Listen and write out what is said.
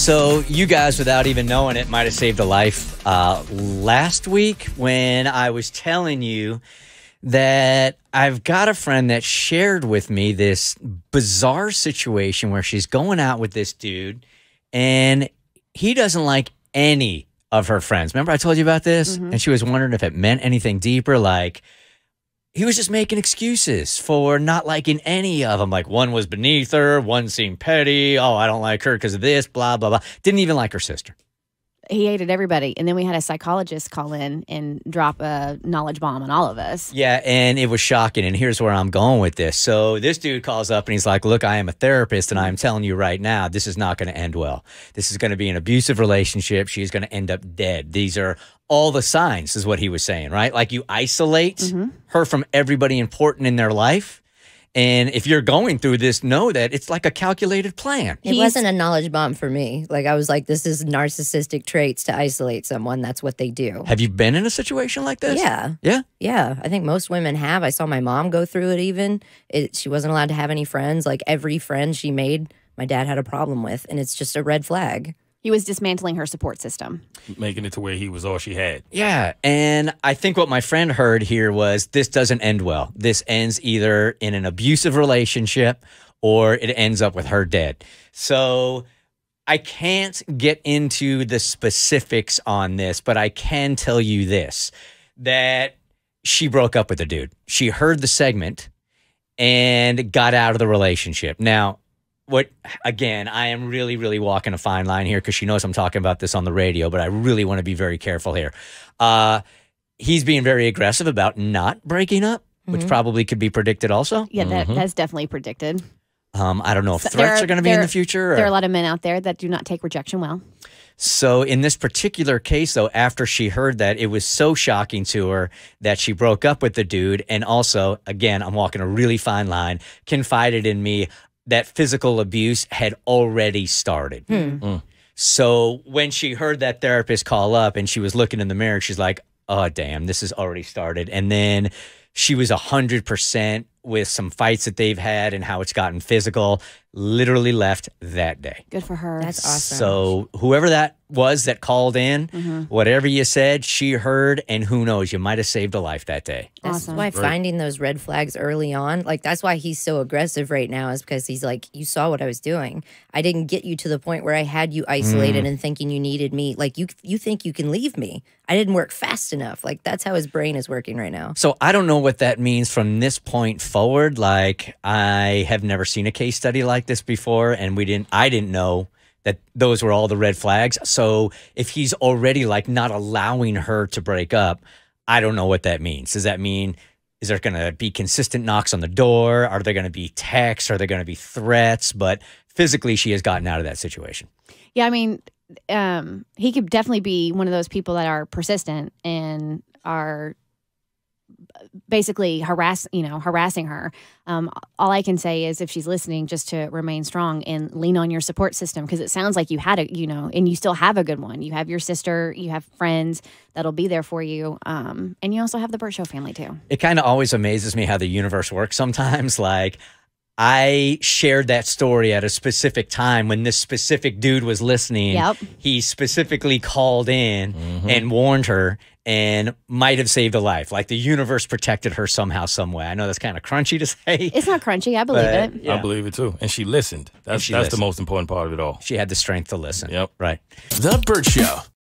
So you guys, without even knowing it, might have saved a life last week when I was telling you that I've got a friend that shared with me this bizarre situation where she's going out with this dude and he doesn't like any of her friends. Remember I told you about this? And she was wondering if it meant anything deeper, like he was just making excuses for not liking any of them. Like one was beneath her, one seemed petty. Oh, I don't like her because of this, blah, blah, blah. Didn't even like her sister. He hated everybody. And then we had a psychologist call in and drop a knowledge bomb on all of us. Yeah, and it was shocking. And here's where I'm going with this. So this dude calls up and he's like, look, I am a therapist and I'm telling you right now, this is not going to end well. This is going to be an abusive relationship. She's going to end up dead. These are all the signs, is what he was saying, right? Like you isolate her from everybody important in their life. And if you're going through this, know that it's like a calculated plan. It wasn't a knowledge bomb for me. Like, I was like, this is narcissistic traits to isolate someone. That's what they do. Have you been in a situation like this? Yeah. Yeah? Yeah. I think most women have. I saw my mom go through it even. She wasn't allowed to have any friends. Like, every friend she made, my dad had a problem with. And it's just a red flag. He was dismantling her support system. Making it to where he was all she had. Yeah, and I think what my friend heard here was this doesn't end well. This ends either in an abusive relationship or it ends up with her dead. So I can't get into the specifics on this, but I can tell you this, that she broke up with the dude. She heard the segment and got out of the relationship. Now, again, I am really, really walking a fine line here because she knows I'm talking about this on the radio, but I really want to be very careful here. He's being very aggressive about not breaking up, which probably could be predicted also. Yeah, that's definitely predicted. I don't know if threats are going to be in the future. There are a lot of men out there that do not take rejection well. So in this particular case, though, after she heard that, it was so shocking to her that she broke up with the dude. And also, again, I'm walking a really fine line, confided in me that physical abuse had already started. So when she heard that therapist call up and she was looking in the mirror, she's like, oh, damn, this has already started. And then she was 100% with some fights that they've had and how it's gotten physical, literally left that day. Good for her. That's awesome. So whoever that was that called in, whatever you said, she heard, and who knows, you might have saved a life that day. That's why finding those red flags early on, like that's why he's so aggressive right now, is because he's like, you saw what I was doing. I didn't get you to the point where I had you isolated and thinking you needed me. Like you think you can leave me. I didn't work fast enough. Like that's how his brain is working right now. So I don't know what that means from this point forward. Like I have never seen a case study like this before, and I didn't know that those were all the red flags. So if he's already like not allowing her to break up, I don't know what that means. Does that mean, is there going to be consistent knocks on the door? Are there going to be texts? Are there going to be threats? But physically, she has gotten out of that situation. Yeah, I mean, he could definitely be one of those people that are persistent and are basically harassing her. All I can say is if she's listening, just to remain strong and lean on your support system, because it sounds like you had and you still have a good one. You have your sister, you have friends that'll be there for you, and you also have the Bert Show family too. It kind of always amazes me how the universe works sometimes. Like I shared that story at a specific time when this specific dude was listening. Yep. He specifically called in and warned her and might have saved a life. Like the universe protected her somehow, some way. I know that's kind of crunchy to say. It's not crunchy. I believe it. Yeah. I believe it too. And she listened. That's the most important part of it all. She had the strength to listen. Yep. Right. The Bert Show.